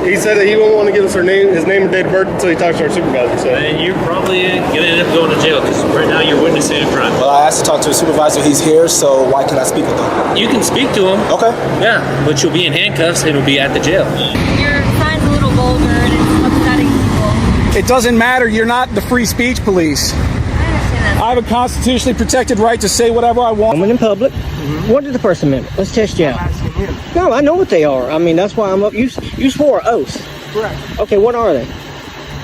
He said that he won't want to give us his name and date of birth until he talks to our supervisor. So. And you're probably going to end up going to jail because right now you're witnessing a crime. Well, I asked to talk to a supervisor. He's here, so why can't I speak with him? You can speak to him. Okay. Yeah, but you'll be in handcuffs and you'll be at the jail. Your sign's a little vulgar and it's upsetting people. It doesn't matter. You're not the free speech police. I understand that. I have a constitutionally protected right to say whatever I want. Someone in public. What did the First Amendment? Let's test you out. No, I know what they are. I mean, that's why I'm up. You swore an oath. Correct. Okay, what are they?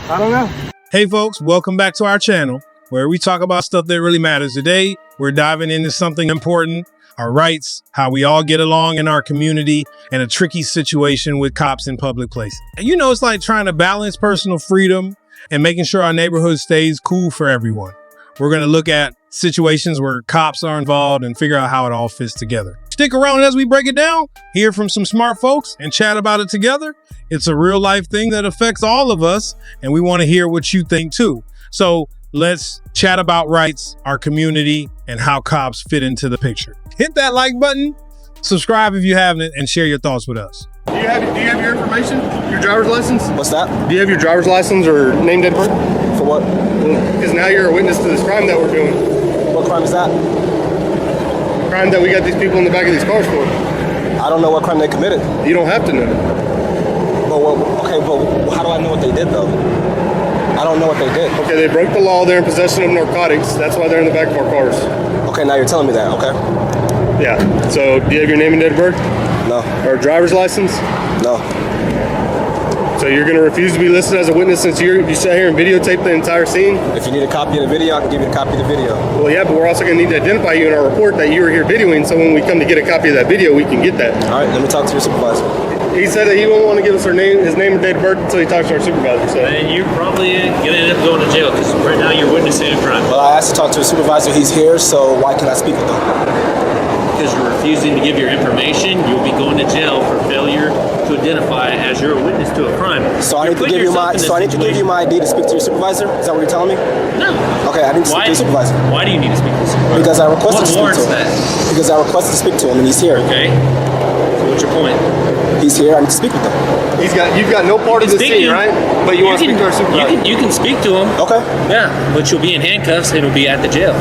I don't know. Hey folks, welcome back to our channel where we talk about stuff that really matters. Today, we're diving into something important, our rights, how we all get along in our community, and a tricky situation with cops in public places. And you know, it's like trying to balance personal freedom and making sure our neighborhood stays cool for everyone. We're going to look at situations where cops are involved and figure out how it all fits together. Stick around as we break it down, hear from some smart folks, and chat about it together. It's a real life thing that affects all of us, and we want to hear what you think too. So let's chat about rights, our community, and how cops fit into the picture. Hit that like button, subscribe if you haven't, and share your thoughts with us. Do you have your information? Your driver's license? What's that? Do you have your driver's license or name, date of birth? For what? Because now you're a witness to this crime that we're doing. What crime is that? The crime that we got these people in the back of these cars for. I don't know what crime they committed. You don't have to know. But how do I know what they did, though? I don't know what they did. Okay, they broke the law. They're in possession of narcotics. That's why they're in the back of our cars. Okay, now you're telling me that, okay? Yeah. So, do you have your name and date of birth? No. Or a driver's license? No. So you're going to refuse to be listed as a witness since you sat here and videotaped the entire scene? If you need a copy of the video, I can give you a copy of the video. Well, yeah, but we're also going to need to identify you in our report that you were here videoing, so when we come to get a copy of that video, we can get that. All right, let me talk to your supervisor. He said that he won't want to give us his name and date of birth until he talks to our supervisor. So. And you're probably going to end up going to jail because right now you're witnessing a crime. Well, I asked to talk to a supervisor. He's here, so why can't I speak with him? Because you're refusing to give your information, you'll be going to jail for failure to identify as you're a witness to a crime. So I need to give you my ID to speak to your supervisor? Is that what you're telling me? No. Okay, I need to speak to your supervisor. Why do you need to speak to the supervisor? Because I requested to speak What to warrants him. that? Because I requested to speak to him, and he's here. Okay. So what's your point? He's here. I need to speak with him. You've got no part of the scene, right? But you want to speak to our supervisor. You can speak to him. Okay. Yeah, but you'll be in handcuffs and you'll be at the jail.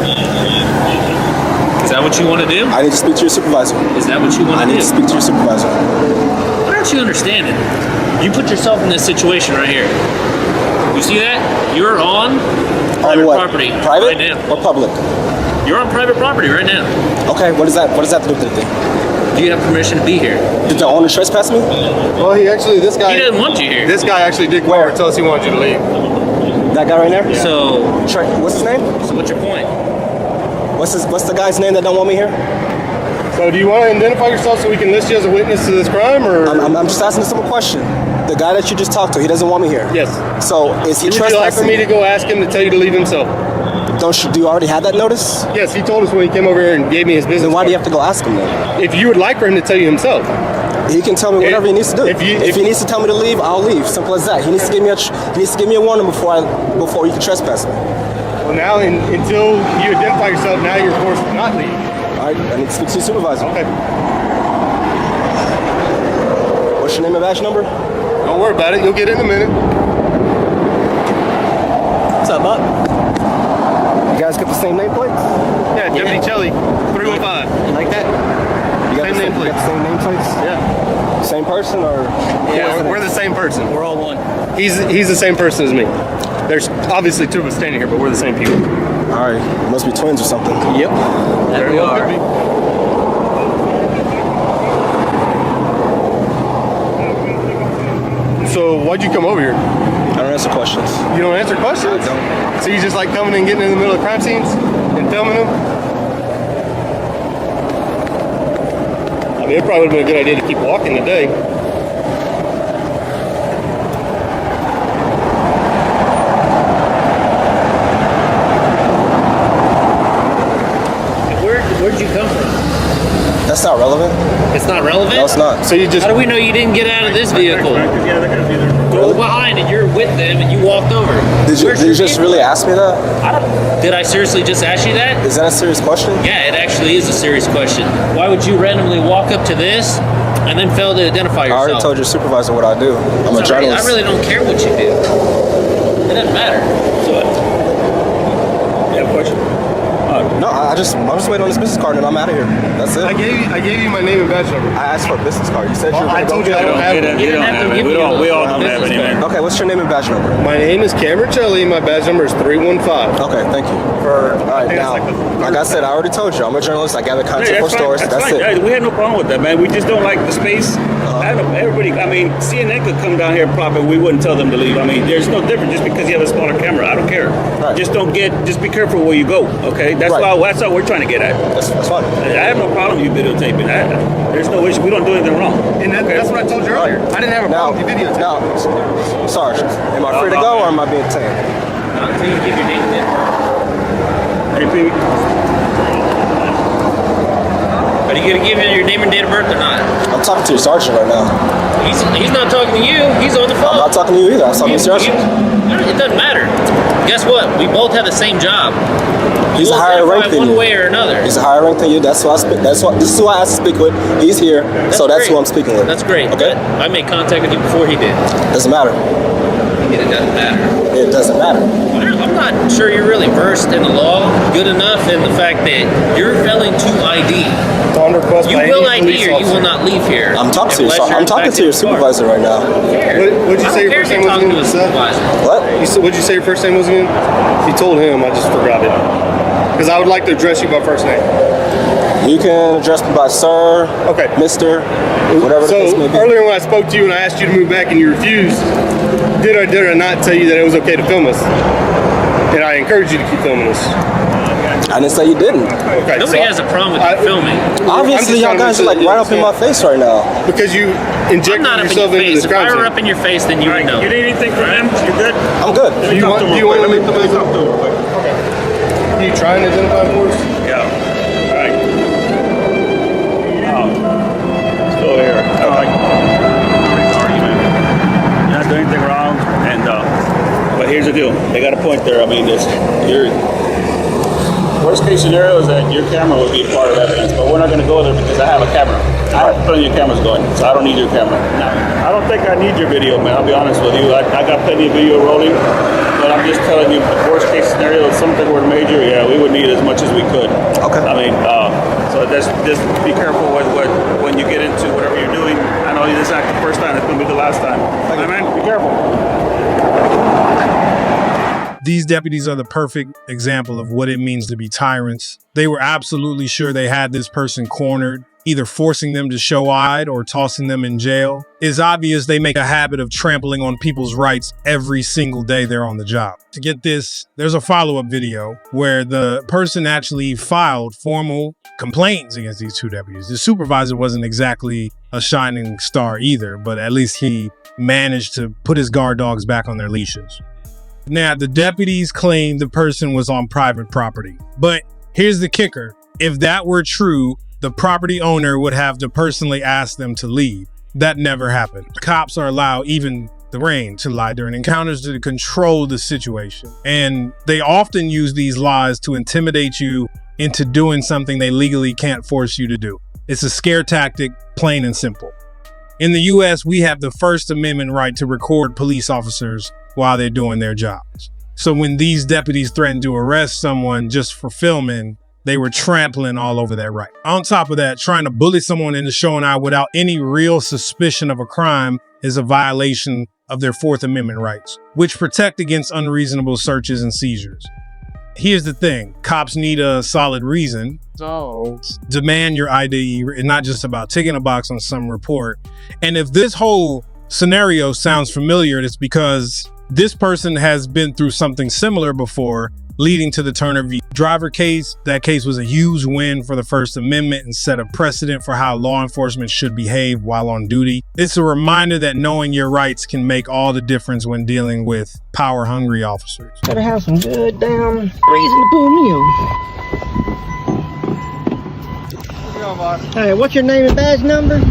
Is that what you want to do? I need to speak to your supervisor. Is that what you want to do? I need to speak to your supervisor. Why aren't you understanding? You put yourself in this situation right here. You see that? You're on private property Private right now. or public? You're on private property right now. Okay, what does that have to do with anything? Do you have permission to be here? Did the owner trespass me? Well, this guy... He doesn't want you here. This guy actually did come over and tell us he wanted you to leave. That guy right there? Yeah. So... What's his name? So what's your point? What's the guy's name that don't want me here? So do you want to identify yourself so we can list you as a witness to this crime, or...? I'm just asking a simple question. The guy that you just talked to, he doesn't want me here. Yes. So is he trespassing? Would you like for me to go ask him to tell you to leave himself? Do you already have that notice? Yes, he told us when he came over here and gave me his business. Then why do you have to go ask him then? If you would like for him to tell you himself. He can tell me whatever he needs to do. If he needs to tell me to leave, I'll leave. Simple as that. He needs to give me a warning before you can trespass me. Well, now until you identify yourself, now you're forced to not leave. All right, I need to speak to your supervisor. Okay. What's your name and badge number? Don't worry about it. You'll get it in a minute. What's up, Buck? You guys got the same nameplates? Yeah, Deputy Chelly, 315. You like that? You got Same nameplates. You got the same nameplates? Yeah. Same person or? Yeah, we're the same person. We're all one. He's the same person as me. There's obviously two of us standing here, but we're the same people. All right, must be twins or something. Yep. That we are. So why'd you come over here? I don't answer questions. You don't answer questions? I don't. So you just like coming and getting in the middle of crime scenes and filming them? I mean, it probably would have been a good idea to keep walking today. Where'd you come from? That's not relevant. It's not relevant? No, it's not. So you just... How do we know you didn't get out of this vehicle? Go behind and you're with them and you walked over. Did you just really ask me that? Did I seriously just ask you that? Is that a serious question? Yeah, it actually is a serious question. Why would you randomly walk up to this and then fail to identify I yourself. already told your supervisor what I do. I'm a journalist. I really don't care what you do. It doesn't matter. So, you have a question? No, I'm just waiting on this business card and I'm out of here. That's it. I gave you my name and badge number. I asked for a business card. You said you were I going to told you I don't have it. You don't have it. We all don't have any, man. Okay, what's your name and badge number? My name is Cameron Shelley. My badge number is 315. Okay, thank you. For All right, now, like I said, I already told you, I'm a journalist. I gather content for stories. That's fine. it. Yeah, we had no problem with that, man. We just don't like the space. Everybody, I mean, CNN could come down here and prop it. We wouldn't tell them to leave. I mean, there's no difference just because you have a smaller camera. I don't care. Right. Just be careful where you go. Okay, that's Right. that's all we're trying to get at. That's fine. I have no problem with you videotaping. There's no issue. We don't do anything wrong. And that's what I told you earlier. I didn't have a problem with you videotaping. Now, Sarge, am I free to go or am I being tamed? Not until you give your name and Hey, Pete. Are you gonna give him your name and date of birth or not? I'm talking to your sergeant right now. He's not talking to you. He's on the phone. I'm not talking to you either. I'm talking to your sergeant. It doesn't matter. Guess what? We both have the same job. He's a higher rank than one you. way or another. He's a higher rank than you. That's who I speak. This is who I have to speak with. He's here, so that's great. who I'm speaking with. That's great. Okay. But I made contact with you before he did. Doesn't matter. It doesn't matter. It doesn't matter. I'm not sure you're really versed in the law good enough in the fact that you're failing to ID. On request You by will any ID police or you officer. will not leave here. I'm talking to you. unless you're I'm talking to your inspecting the car. supervisor right now. What'd you say your I don't care first if name you're was talking to again? a supervisor. What? What'd you say your first name was again? You told him. I just forgot it. Because I would like to address you by first name. You can address me by sir, Okay. Mr., whatever the case may So be. earlier when I spoke to you and I asked you to move back and you refused, did or did I not tell you that it was okay to film us? And I encouraged you to keep filming us. I didn't say you didn't. Okay. Nobody has a problem with you filming. Obviously, y'all guys are like right up in my face right now. Because you I'm injected not up in your yourself into face. this If I crime were scene. up in your face, then you would know. You need anything from him? You good? I'm good. Do you want to make the move? Okay. Are you trying to identify for us? Yeah. All right. Still here. You're not doing anything wrong, and but here's the deal. They got a point there. I mean, your worst case scenario is that your camera would be a part of evidence, but we're not going to go there because I have a camera. I have plenty of cameras going, so I don't need your camera. Now, I don't think I need your video, man. I'll be honest with you. I got plenty of video rolling, but I'm just telling you, the worst case scenario is something were major. Yeah, we would need as much as we could. Okay. I mean, so just be careful with when you get into whatever you're doing. I know this is not the first time; it's going to be the last time. Hey, man, be careful. These deputies are the perfect example of what it means to be tyrants. They were absolutely sure they had this person cornered, either forcing them to show ID or tossing them in jail. It's obvious they make a habit of trampling on people's rights every single day they're on the job. To get this, there's a follow-up video where the person actually filed formal complaints against these two deputies. The supervisor wasn't exactly a shining star either, but at least he managed to put his guard dogs back on their leashes. Now, the deputies claim the person was on private property, but here's the kicker. If that were true, the property owner would have to personally ask them to leave. That never happened. Cops are allowed, even the rain, to lie during encounters to control the situation. And they often use these lies to intimidate you into doing something they legally can't force you to do. It's a scare tactic, plain and simple. In the US, we have the First Amendment right to record police officers while they're doing their jobs. So when these deputies threatened to arrest someone just for filming, they were trampling all over that right. On top of that, trying to bully someone into showing out without any real suspicion of a crime is a violation of their Fourth Amendment rights, which protect against unreasonable searches and seizures. Here's the thing, cops need a solid reason. So demand your ID, and not just about ticking a box on some report. And if this whole scenario sounds familiar, it's because this person has been through something similar before, leading to the Turner v. Driver case. That case was a huge win for the First Amendment and set a precedent for how law enforcement should behave while on duty. It's a reminder that knowing your rights can make all the difference when dealing with power-hungry officers. Gotta have some good damn reason to pull me over. Hey, what's your name and badge number? Why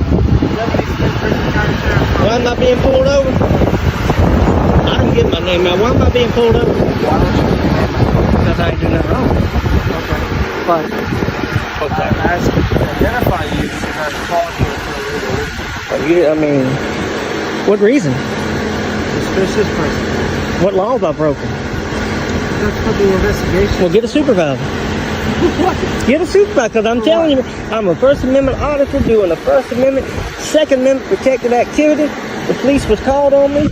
am I being pulled over? I didn't get my name out. Why am I being pulled over? Because I ain't doing nothing wrong. Okay. But I'm asking to identify you because I called you for a I mean, what reason? Suspicious person. What laws I broken? That's for the investigation. Well, get a supervisor. Get a supervisor, because I'm telling you, I'm a First Amendment auditor doing a First Amendment, Second Amendment protected activity. The police was called on me.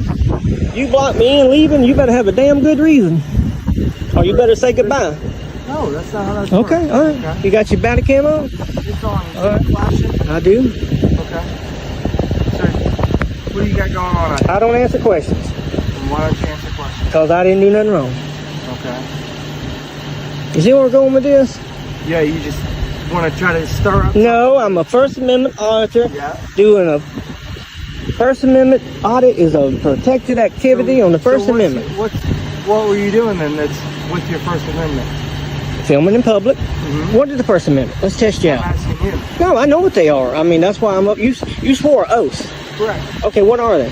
You blocked me in leaving, you better have a damn good reason. Or you better say goodbye. No, that's not how that's Okay, all right. Okay. You got your body cam on? It's on. All right. Flashing. I do. Okay. So, what do you got going on? I don't answer questions, And why don't you answer questions? because I didn't do nothing wrong. Okay. You see where we're going with this? Yeah, you just want to try to stir up. No, I'm a First Amendment auditor. Yeah. Doing a First Amendment audit is a protected activity on the First Amendment. What were you doing then that's with your First Amendment? Filming in public. What is the First Amendment? Let's test you I'm out. asking you. No, I know what they are. I mean, that's why I'm up. You swore an oath. Correct. Okay, what are they?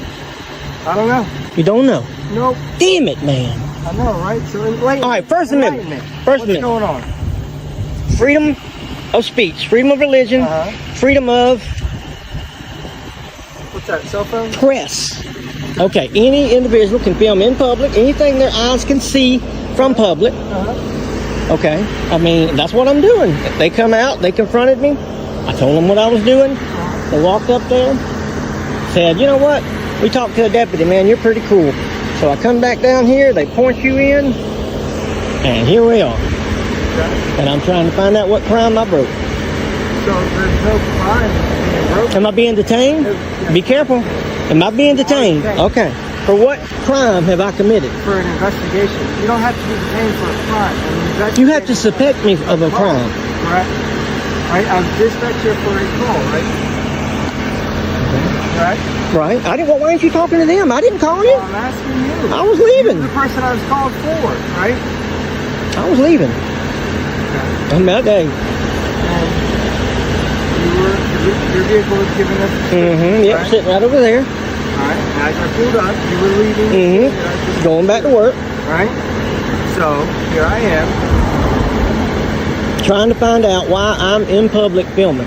I don't know. You don't know. Nope. Damn it, man. I know, right? So enlighten All right, First Amendment. enlighten me. First What's Amendment. going on? Freedom of speech, freedom of religion, freedom of What's that, cell phone? press. Okay, any individual can film in public, anything their eyes can see from public. Okay, I mean, that's what I'm doing. They come out, they confronted me. I told them what I was doing. They walked up there, said, you know what? We talked to a deputy, man, you're pretty cool. So I come back down here, they point you in, and here we are. And I'm trying to find out what crime I broke. So there's no crime being broken. Am I being detained? Be careful. Am I being detained? Okay. For what crime have I committed? For an investigation. You don't have to be detained for a crime. You have to suspect me of a crime. Correct. Right? I'm dispatched here for a call, right? Right? Right? I didn't. Well, why aren't you talking to them? I didn't call you. Well, I'm asking you. I was leaving. You're the person I was called for, right? I was leaving. On that day. And your vehicle was giving us a Yep, right? sitting right over there. Alright, and as I pulled up, you were leaving. Going back to work. Right? So, here I am. Trying to find out why I'm in public filming.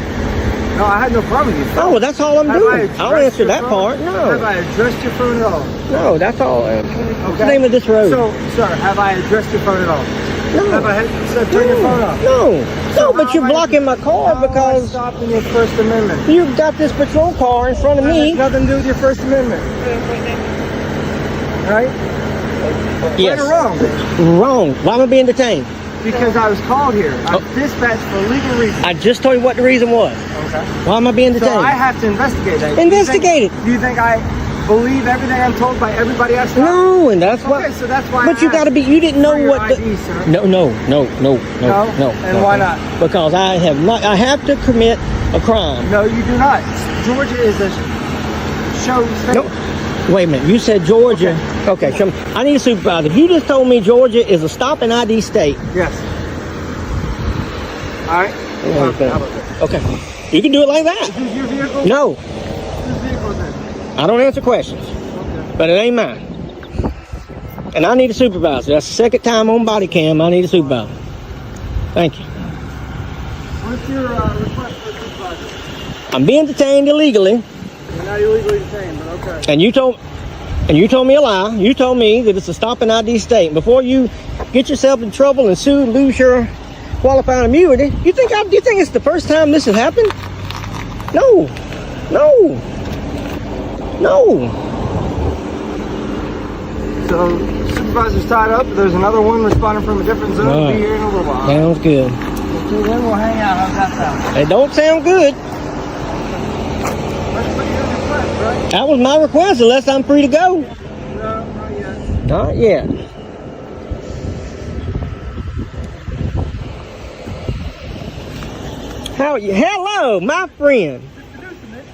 No, I had no problem with you. Oh, well, that's all I'm doing. I'll answer that part. Have No. I addressed your phone at all? No, that's all. What's the name of this road? So, sir, have I addressed your phone at all? No. Have I said turn your phone off? No. So No, but you're blocking my car because stopping your First Amendment. you've got this patrol car in front of That me. has nothing to do with your First Amendment. Right? Yes. Right or wrong? Wrong. Why am I being detained? Because I was called here. I'm dispatched for legal reasons. I just told you what the reason was. Okay. Why am I being So detained? I have to investigate that. Investigate it. Do you think I believe everything I'm told by everybody I saw? No, and that's why. Okay, so that's why. But you got to be. You didn't know for your what the. ID, sir. No. No? And why not? Because I have not. I have to commit a crime. No, you do not. Georgia is a show state. No. Wait a minute. You said Georgia. Okay. Show me. I need a supervisor. If you just told me Georgia is a stop and ID state. Yes. All right. Okay. How about that? Okay. You can do it like that. Is this your vehicle? No. Whose vehicle is this? I don't answer questions. Okay. But it ain't mine. And I need a supervisor. That's the second time on body cam I need a supervisor. Thank you. What's your request for a supervisor? I'm being detained illegally, You're not illegally detained, but okay. and you told me a lie. You told me that it's a stop and ID state. Before you get yourself in trouble and sue and lose your qualified immunity, do you think it's the first time this has happened? No. So, supervisor's tied up. There's another one responding from a different zone. All right. Be here in a little while. Sounds good. Until then, we'll hang out. How's that sound? It don't sound good. Let's put you in request, right? That was my request, unless I'm free to go. No, not yet. Not yet. How are you? Hello, my friend.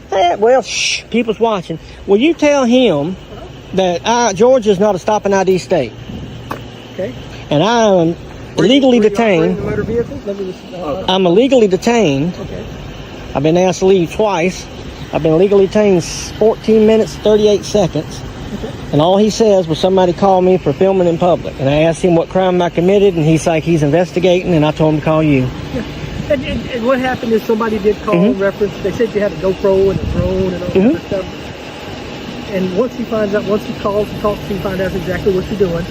Hey, well, shh, people's watching. Will you tell him that Georgia's not a stop and ID state? Okay. And I am illegally Were you detained. operating the motor vehicle? Let me just, I'm illegally detained. okay. I've been asked to leave twice. I've been illegally detained 14 minutes, 38 seconds. And all he says was somebody called me for filming in public. And I asked him what crime I committed, and he's like, he's investigating, and I told him to call you. And what happened is somebody did call and reference. They said you had a GoPro and a drone and all that other stuff. And once he finds out, once he calls and talks to you, find out exactly what you're doing,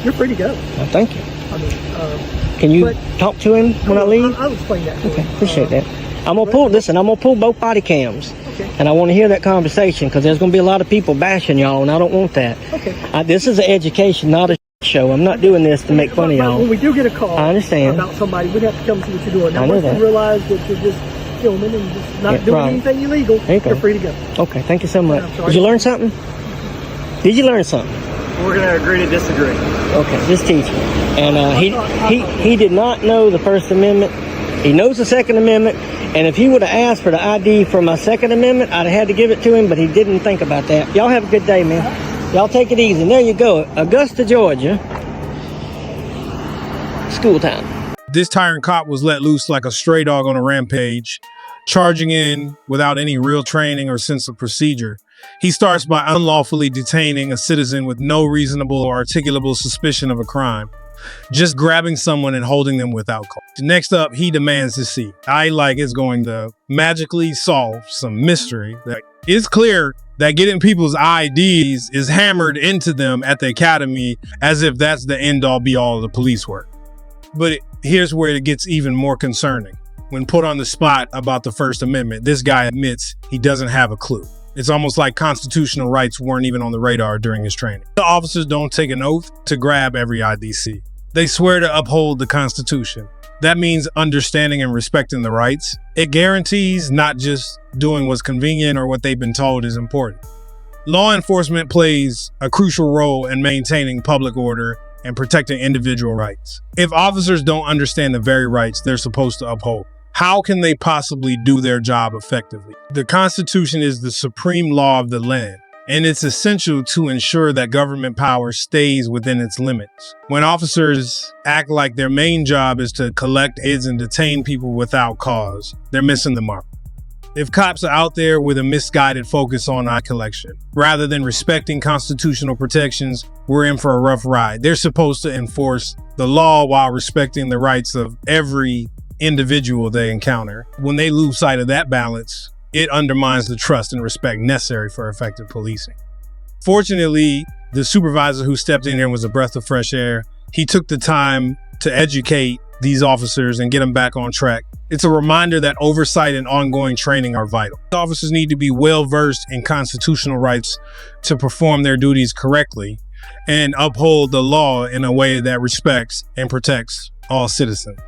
you're free to go. Well, thank you. I mean, can you talk to him when I leave? I'll explain that to Okay, him. appreciate that. I'm gonna pull. Listen, I'm gonna pull both body cams, and I want to hear that conversation because there's gonna be a lot of people bashing y'all, and I don't want that. Okay. This is an education, not a show. I'm not doing this to make fun of y'all. When we do get a call, I understand about somebody, we'd have to come see what you're doing. Now, I know once that. you realize that you're just filming and just not doing anything illegal, There you go. you're free to go. Okay, thank you so much. I'm sorry. Did you learn something? Did you learn something? We're going to agree to disagree. Okay, just teach me. And he did not know the First Amendment. He knows the Second Amendment. And if he would have asked for the ID for my Second Amendment, I'd have had to give it to him, but he didn't think about that. Y'all have a good day, man. Y'all take it easy. And there you go. Augusta, Georgia. School time. This tyrant cop was let loose like a stray dog on a rampage, charging in without any real training or sense of procedure. He starts by unlawfully detaining a citizen with no reasonable or articulable suspicion of a crime, just grabbing someone and holding them without cause. Next up, he demands to see. It's going to magically solve some mystery. It's clear that getting people's IDs is hammered into them at the academy as if that's the end-all be-all of the police work. But here's where it gets even more concerning. When put on the spot about the First Amendment, this guy admits he doesn't have a clue. It's almost like constitutional rights weren't even on the radar during his training. The officers don't take an oath to grab every IDC. They swear to uphold the Constitution. That means understanding and respecting the rights. It guarantees not just doing what's convenient or what they've been told is important. Law enforcement plays a crucial role in maintaining public order and protecting individual rights. If officers don't understand the very rights they're supposed to uphold, how can they possibly do their job effectively? The Constitution is the supreme law of the land, and it's essential to ensure that government power stays within its limits. When officers act like their main job is to collect aids and detain people without cause, they're missing the mark. If cops are out there with a misguided focus on eye collection, rather than respecting constitutional protections, we're in for a rough ride. They're supposed to enforce the law while respecting the rights of every individual they encounter. When they lose sight of that balance, it undermines the trust and respect necessary for effective policing. Fortunately, the supervisor who stepped in here was a breath of fresh air. He took the time to educate these officers and get them back on track. It's a reminder that oversight and ongoing training are vital. Officers need to be well versed in constitutional rights to perform their duties correctly and uphold the law in a way that respects and protects all citizens.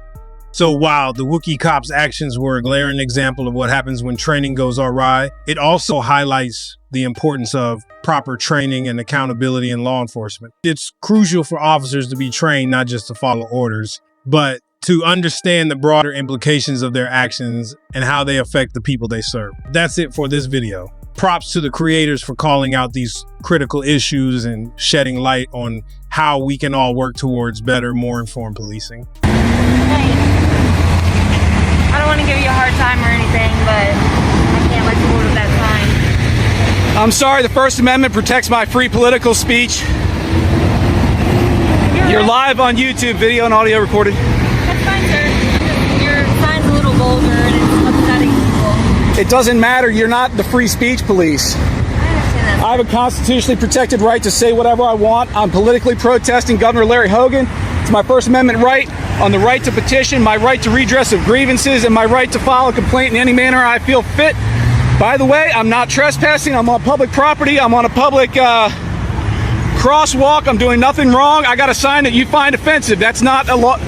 So while the Wookiee cop's actions were a glaring example of what happens when training goes awry, it also highlights the importance of proper training and accountability in law enforcement. It's crucial for officers to be trained not just to follow orders, but to understand the broader implications of their actions and how they affect the people they serve. That's it for this video. Props to the creators for calling out these critical issues and shedding light on how we can all work towards better, more informed policing. Hey, I don't want to give you a hard time or anything, but I can't let you hold up that sign. I'm sorry, the First Amendment protects my free political speech. You're live on YouTube, video and audio recorded. That's fine, sir. Your sign's a little vulgar and it's upsetting people. It doesn't matter, you're not the free speech police. I understand that. I have a constitutionally protected right to say whatever I want. I'm politically protesting Governor Larry Hogan. It's my First Amendment right on the right to petition, my right to redress of grievances, and my right to file a complaint in any manner I feel fit. By the way, I'm not trespassing. I'm on public property. I'm on a public crosswalk. I'm doing nothing wrong. I got a sign that you find offensive. That's not a law.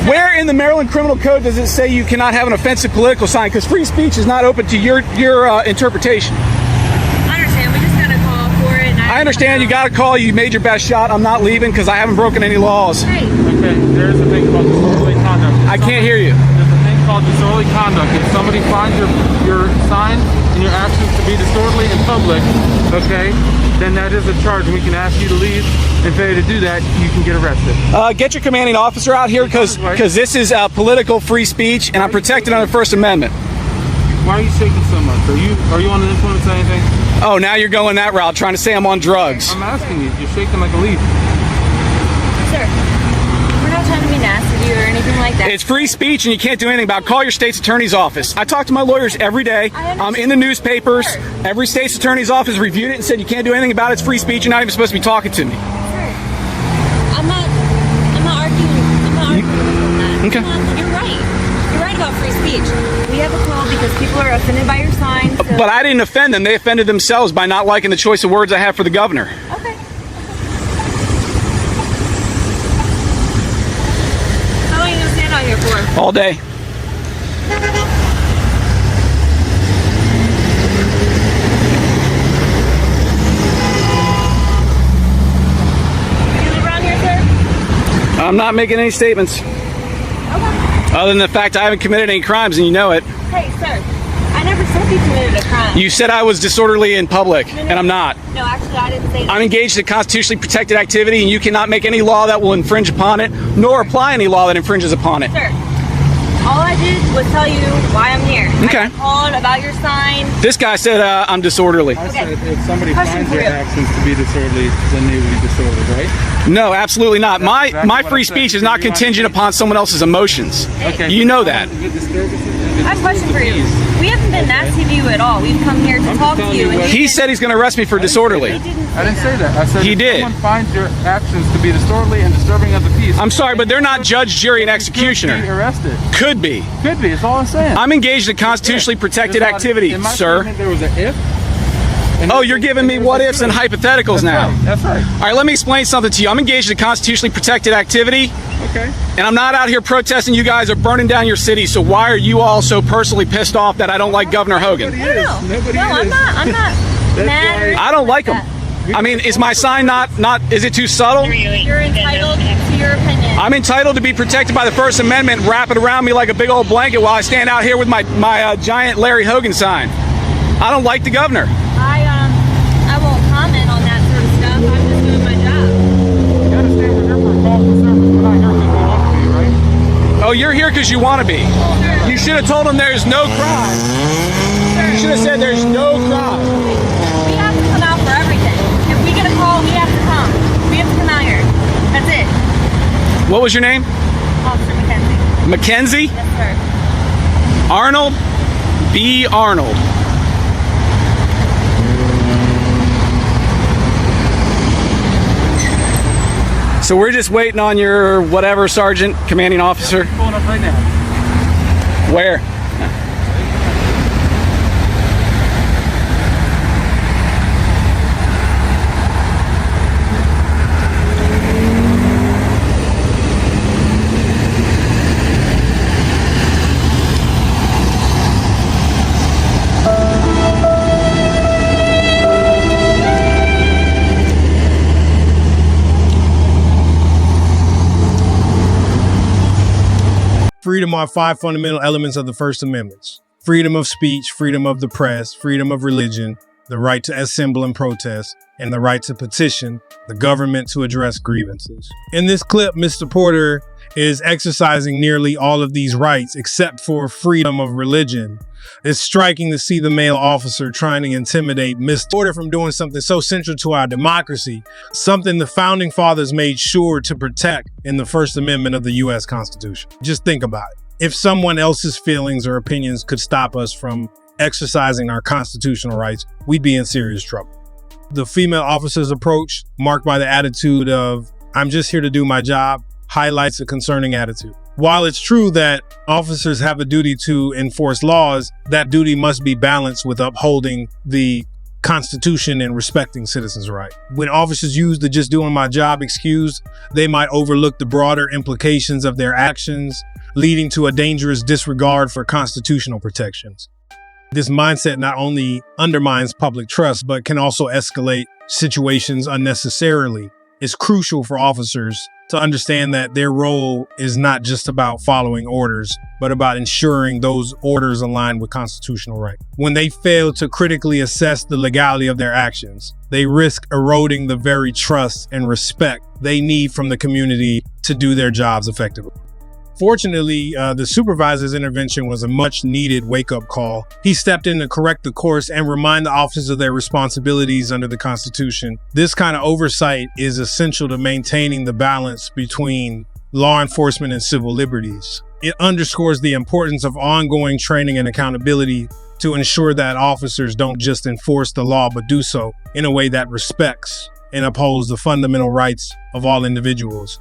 Where in the Maryland Criminal Code does it say you cannot have an offensive political sign? Because free speech is not open to your interpretation. I understand. We just got a call for it. And I understand you got a call. You made your best shot. I'm not leaving because I haven't broken any laws. Hey. Okay, there's a thing called disorderly conduct. I can't hear you. There's a thing called disorderly conduct. If somebody finds your sign and your actions to be disorderly in public, okay, then that is a charge, and we can ask you to leave. And failure to do that, you can get arrested. Get your commanding officer out here because this is political free speech, and I'm protected under the First Amendment. Why are you shaking so much? Are you on the influence of anything? Oh, now you're going that route, trying to say I'm on drugs. I'm asking you. You're shaking like a leaf. Sir, we're not trying to be nasty to you or anything like that. It's free speech and you can't do anything about it. Call your state's attorney's office. I talk to my lawyers every day. I'm in the newspapers. Every state's attorney's office reviewed it and said you can't do anything about it. It's free speech. You're not even supposed to be talking to me. Sure. I'm not arguing with that. Okay. You're right. You're right about free speech. We have a call because people are offended by your sign. So. But I didn't offend them. They offended themselves by not liking the choice of words I have for the governor. Okay. How long are you going to stand out here for? All day. You live around here, sir? I'm not making any statements. Okay. Other than the fact I haven't committed any crimes and you know it. Hey, sir. I never said you committed a crime. You said I was disorderly in public, No, and I'm not. No, actually, I didn't say that. I'm engaged in constitutionally protected activity, and you cannot make any law that will infringe upon it, nor apply any law that infringes upon it. Sir, all I did was tell you why I'm here. Okay. I called about your sign. This guy said I'm disorderly. I said if somebody Question finds for your you. actions to be disorderly, then they will be disorderly, right? No, absolutely not. My exactly my what free I said. speech is You not want to contingent say- upon someone else's emotions. Okay. You know that. I have a question for you. We haven't been nasty to you at all. We've come here to talk to telling you. you And what- you He said he's going to arrest me for disorderly. didn't I didn't say that. I said He if did. someone finds your actions to be disorderly and disturbing of the peace. I'm sorry, but they're not judge, jury, and Be executioner. arrested. Could be. Could be. That's all I'm saying. I'm engaged in constitutionally protected There's not- activity, in my sir. statement, there was an if. and Oh, there- you're giving me and what there was ifs a and could. hypotheticals That's now. right. That's right. All right, let me explain something to you. I'm engaged in constitutionally protected activity, Okay. and I'm not out here protesting you guys are burning down your city, so why are you all so personally pissed off that I don't like Governor Hogan? Nobody is. Nobody No, is. I'm not mad. or I don't like him. I mean, is my sign not, is it too subtle? You're entitled to your opinion. I'm entitled to be protected by the First Amendment, wrap it around me like a big old blanket while I stand out here with my giant Larry Hogan sign. I don't like the governor. I won't comment on that sort of stuff. I'm just doing my job. You understand we're here for a call for service. We're not here because we want to be, right? Oh, you're here because you want to be. You should have told him there's no crime. You should have said there's no crime. We have to come out for everything. If we get a call, we have to come. We have to come out here. That's it. What was your name? Officer McKenzie. Mackenzie? Yes, sir. Arnold? B. Arnold. So we're just waiting on your whatever, Sergeant, commanding officer. Pulling up right now. Where? Freedom are 5 fundamental elements of the First Amendment. Freedom of speech, freedom of the press, freedom of religion, the right to assemble and protest, and the right to petition the government to address grievances. In this clip, Mr. Porter is exercising nearly all of these rights except for freedom of religion. It's striking to see the male officer trying to intimidate Mr. Porter from doing something so central to our democracy, something the founding fathers made sure to protect in the First Amendment of the U.S. Constitution. Just think about it. If someone else's feelings or opinions could stop us from exercising our constitutional rights, we'd be in serious trouble. The female officer's approach, marked by the attitude of, "I'm just here to do my job," highlights a concerning attitude. While it's true that officers have a duty to enforce laws, that duty must be balanced with upholding the Constitution and respecting citizens' rights. When officers use the "just doing my job" excuse, they might overlook the broader implications of their actions, leading to a dangerous disregard for constitutional protections. This mindset not only undermines public trust, but can also escalate situations unnecessarily. It's crucial for officers to understand that their role is not just about following orders, but about ensuring those orders align with constitutional rights. When they fail to critically assess the legality of their actions, they risk eroding the very trust and respect they need from the community to do their jobs effectively. Fortunately, the supervisor's intervention was a much needed wake-up call. He stepped in to correct the course and remind the officers of their responsibilities under the Constitution. This kind of oversight is essential to maintaining the balance between law enforcement, and civil liberties. It underscores the importance of ongoing training and accountability to ensure that officers don't just enforce the law, but do so in a way that respects and upholds the fundamental rights of all individuals.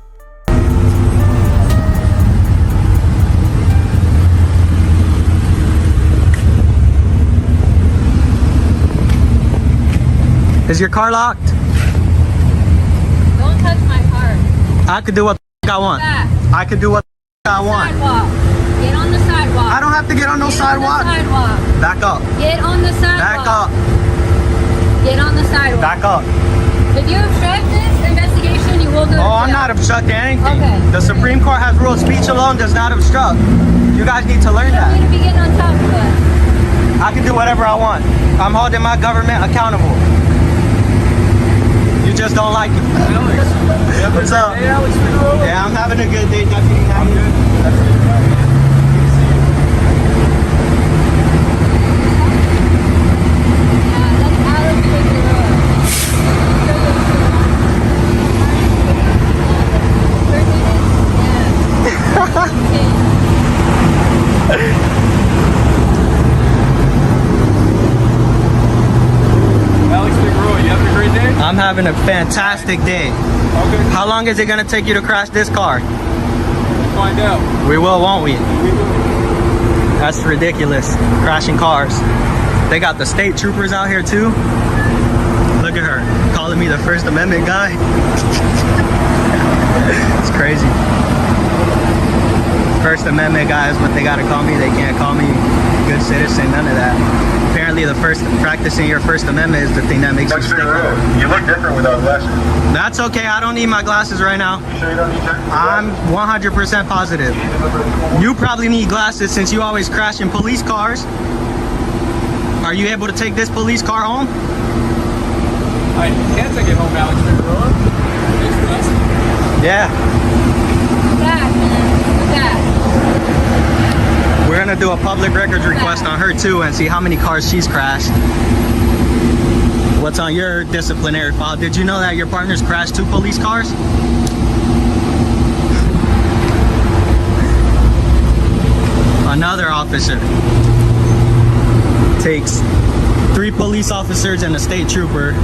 Is your car locked? Don't touch my car. I could do what I want. Back. I could do what I want. Sidewalk. Get on the sidewalk. I don't have to get on no sidewalk. Sidewalk. Back up. Get on the sidewalk. Back up. Get on the sidewalk. Back up. If you obstruct this investigation, you will go to Oh, I'm jail. not obstructing anything. Okay. The Supreme Court has ruled speech alone does not obstruct. You guys need to learn You don't that. need to be getting on top of us. I can do whatever I want. I'm holding my government accountable. You just don't like it. What's up? Yeah, I'm having a good day, Deputy. I'm good. I'm having a fantastic day. Okay. How long is it gonna take you to crash this car? Find out. We will, won't we? That's ridiculous. Crashing cars. They got the state troopers out here too. Look at her, calling me the First Amendment guy. It's crazy. First Amendment guy is what they gotta call me. They can't call me good citizen, none of that. Apparently practicing your First Amendment is the thing that makes you stick around. You look different without glasses. That's okay, I don't need my glasses right now. You sure you don't need your I'm 100% positive. You probably need glasses since you always crash in police cars. Are you able to take this police car home? I can't take it home, Alex Figueroa. Yeah. Back, man. Back. We're gonna do a public records request on her too and see how many cars she's crashed. What's on your disciplinary file? Did you know that your partner's crashed 2 police cars? Another officer takes 3 police officers and a state trooper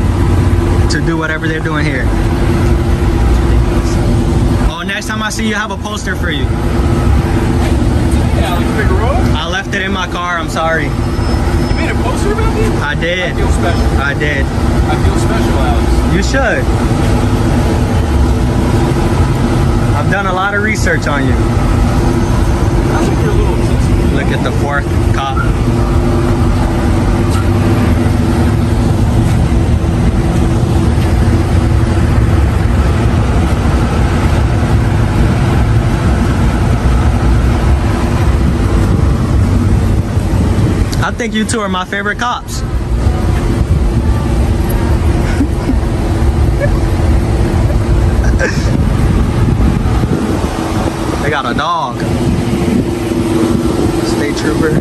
to do whatever they're doing here. Oh, next time I see you, I have a poster for you. Alex Figueroa? I left it in my car, I'm sorry. You made a poster about me? I did. I feel special. I did. I feel special, Alex. You should. I've done a lot of research on you. I think you're a little obsessive. Look at the 4th cop. I think you two are my favorite cops. They got a dog. State trooper.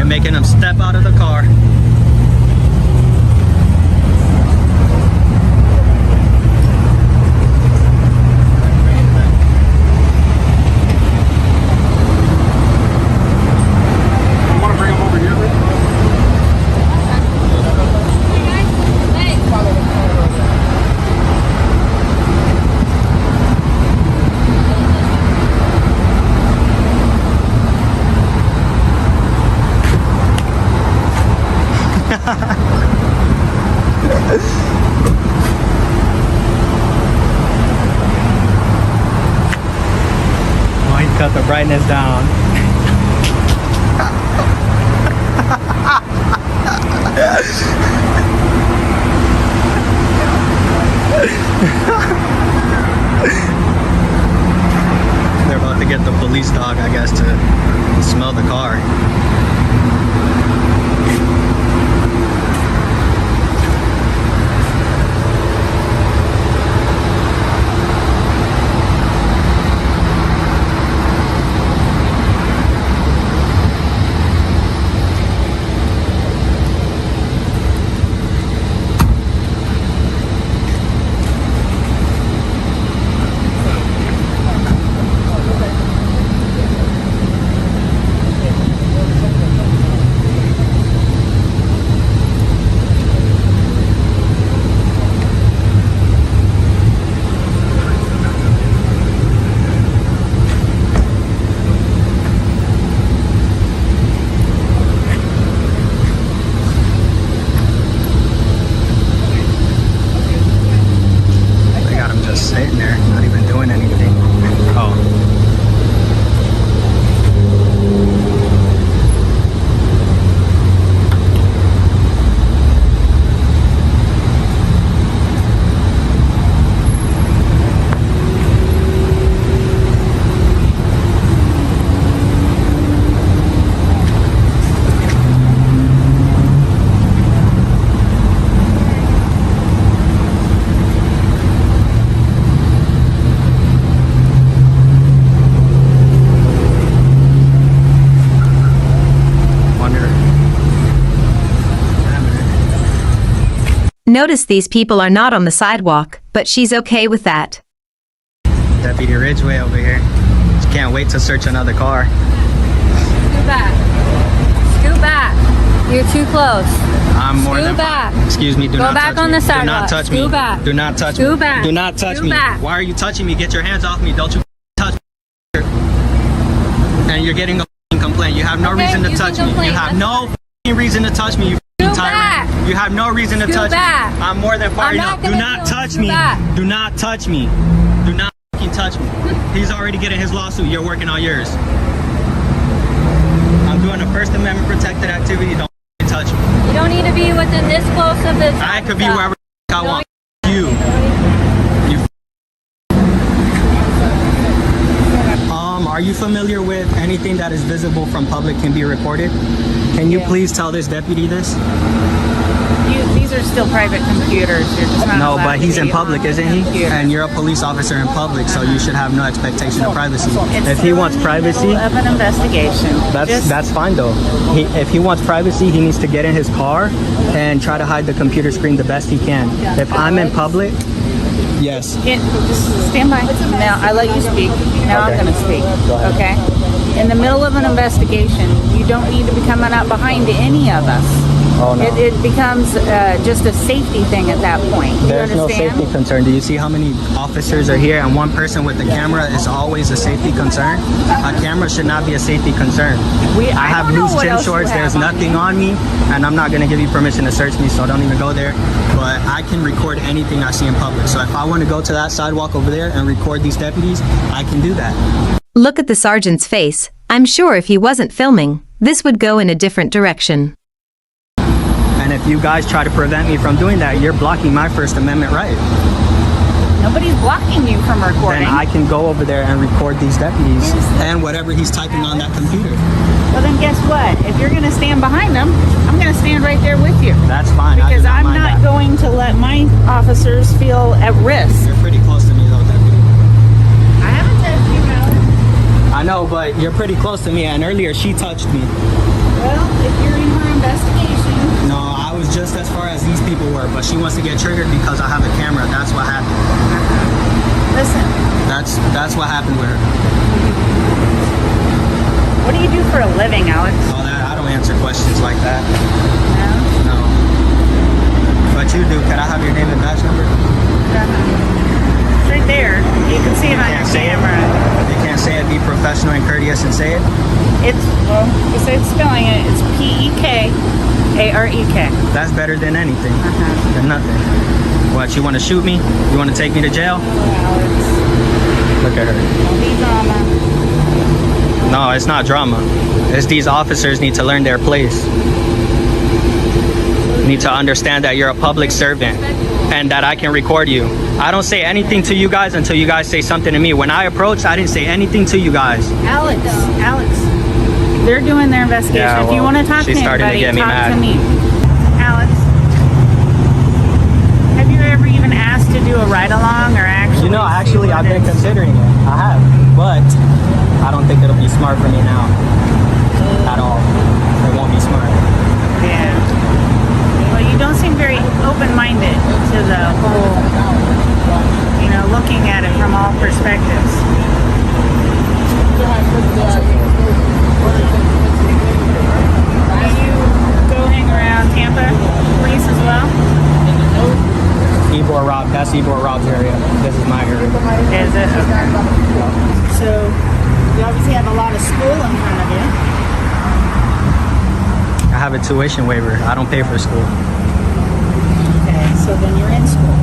Making him step out of the car. You want to bring him over here, Rick? Oh, he cut the brightness down. They're about to get the the police dog, I guess, to smell the car. Sitting there, not even doing anything. Oh. Notice these people are not on the sidewalk, but she's okay with that. Deputy Ridgeway over here. Just can't wait to search another car. Scoot back. Scoot back. You're too close. I'm more than back. Excuse me, do Go not back touch on me. the sidewalk. Do not touch Scoot me. back. Do not touch me. Scoot back. Do not touch Scoot me. back. Why are you touching me? Get your hands off me. Don't you touch me. And you're getting a complaint. You have no Okay, reason to you can touch me. complain. You have That's no reason to touch me, you Scoot tyrant. back. You have no reason to Scoot touch back. me. I'm more than far I'm enough. not Do gonna not do- touch Scoot me. back. Do not touch me. Do not fucking touch me. He's already getting his lawsuit. You're working on yours. I'm doing a First Amendment protected activity. Don't touch me. You don't need to be within this close of this. I could be wherever I want. You. Are you familiar with anything that is visible from public can be recorded? Can you please tell this deputy this? These are still private computers. You're just not No, allowed but to he's in be public, on isn't he? computers. And you're a police officer in public, so you should have no expectation of privacy. It's If he wants still in the privacy, middle of an investigation. that's fine though. If he wants privacy, he needs to get in his car and try to hide the computer screen the best he can. If I'm in public, yes. Just stand by. Now I let you speak. Now Okay. I'm going to speak. Go ahead. Okay. In the middle of an investigation, you don't need to be coming up behind any of us. Oh, no. It becomes just a safety thing at that point. You There's no understand? safety concern. Do you see how many officers are here and one person with the camera is always a safety concern? A camera should not be a safety concern. I have don't know loose what gym else you shorts. have There's on nothing on me, and I'm not going to give you permission to search me, so don't even go there. But I can record anything I see in public. So if I want to go to that sidewalk over there and record these deputies, I can do that. Look at the sergeant's face. I'm sure if he wasn't filming, this would go in a different direction. And if you guys try to prevent me from doing that, you're blocking my First Amendment right. Nobody's blocking you from recording. Then I can go over there and record these deputies and whatever he's typing on that computer. Well, then guess what? If you're going to stand behind them, I'm going to stand right there with you. That's fine. Because I I'm do not mind not that. going to let my officers feel at risk. You're pretty close to me though, deputy. I haven't touched you, Alex. I know, but you're pretty close to me, and earlier she touched me. Well, if you're in her investigation. No, I was just as far as these people were, but she wants to get triggered because I have a camera. That's what happened. Listen. That's what happened with her. What do you do for a living, Alex? Oh, I don't answer questions like that. No? No. But you do. Can I have your name and badge number? It's right there. You can see it on your camera. You can't say it. Be professional and courteous and say it. It's, well, besides spelling it, it's P-E-K-A-R-E-K. That's better than anything. Than nothing. What, you want to shoot me? You want to take me to jail? Look at her. Don't be drama. No, it's not drama. It's these officers need to learn their place. You need to understand that you're a public servant. and that I can record you. I don't say anything to you guys until you guys say something to me. When I approached, I didn't say anything to you guys. Alex, they're doing their investigation. Yeah, if you well, want to talk to she's starting to anybody, get me talk mad. to me. Alex, have you ever even asked to do a ride-along or actually? You know, see actually, what I've been it's- considering it. I have, but I don't think it'll be smart for me now. At all. It won't be smart. Yeah. Well, you don't seem very open-minded to the whole, looking at it from all perspectives. Do you go hang around Tampa police as well? Ebor Rob, that's Ebor Rob's area. This is my area. Is it? Okay. So, you obviously have a lot of school in front of you. I have a tuition waiver. I don't pay for school. Okay, so then you're in school.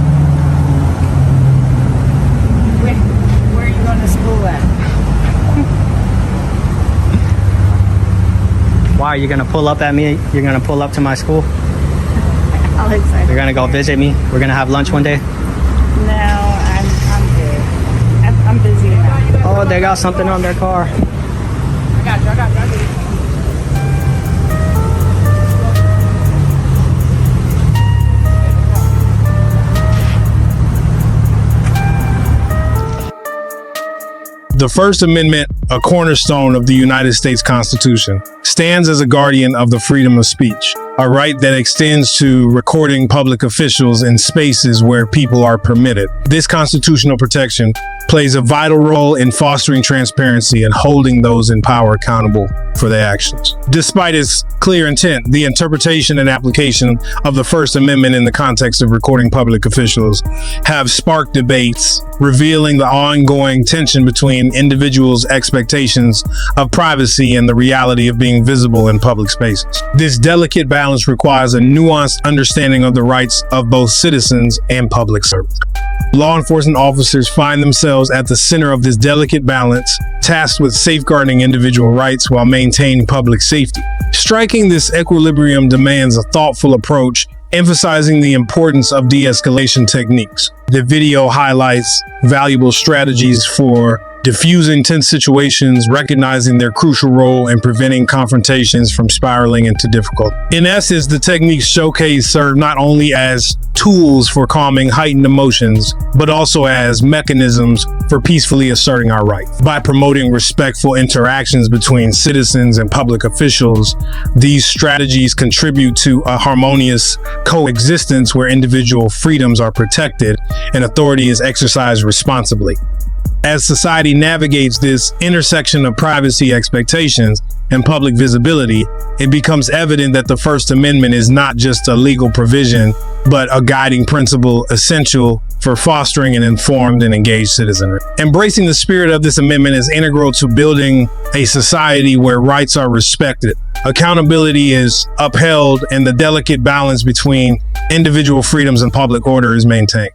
Where are you going to school at? Why are you gonna pull up at me? You're gonna pull up to my school? Alex, You're gonna go visit me? We're gonna have lunch one day? No, I'm good. I'm busy enough. Oh, they got something on their car. I got you. The First Amendment, a cornerstone of the United States Constitution, stands as a guardian of the freedom of speech, a right that extends to recording public officials in spaces where people are permitted. This constitutional protection plays a vital role in fostering transparency and holding those in power accountable for their actions. Despite its clear intent, the interpretation and application of the First Amendment in the context of recording public officials have sparked debates, revealing the ongoing tension between individuals' expectations of privacy and the reality of being visible in public spaces. This delicate balance requires a nuanced understanding of the rights of both citizens and public servants. Law enforcement officers find themselves at the center of this delicate balance, tasked with safeguarding individual rights while maintaining public safety. Striking this equilibrium demands a thoughtful approach, emphasizing the importance of de-escalation techniques. The video highlights valuable strategies for diffusing tense situations, recognizing their crucial role in preventing confrontations from spiraling into difficulty. In essence, the techniques showcased serve not only as tools for calming heightened emotions, but also as mechanisms for peacefully asserting our rights. By promoting respectful interactions between citizens and public officials, these strategies contribute to a harmonious coexistence where individual freedoms are protected and authority is exercised responsibly. As society navigates this intersection of privacy expectations and public visibility, it becomes evident that the First Amendment is not just a legal provision, but a guiding principle essential for fostering an informed and engaged citizenry. Embracing the spirit of this amendment is integral to building a society where rights are respected, accountability is upheld, and the delicate balance between individual freedoms and public order is maintained.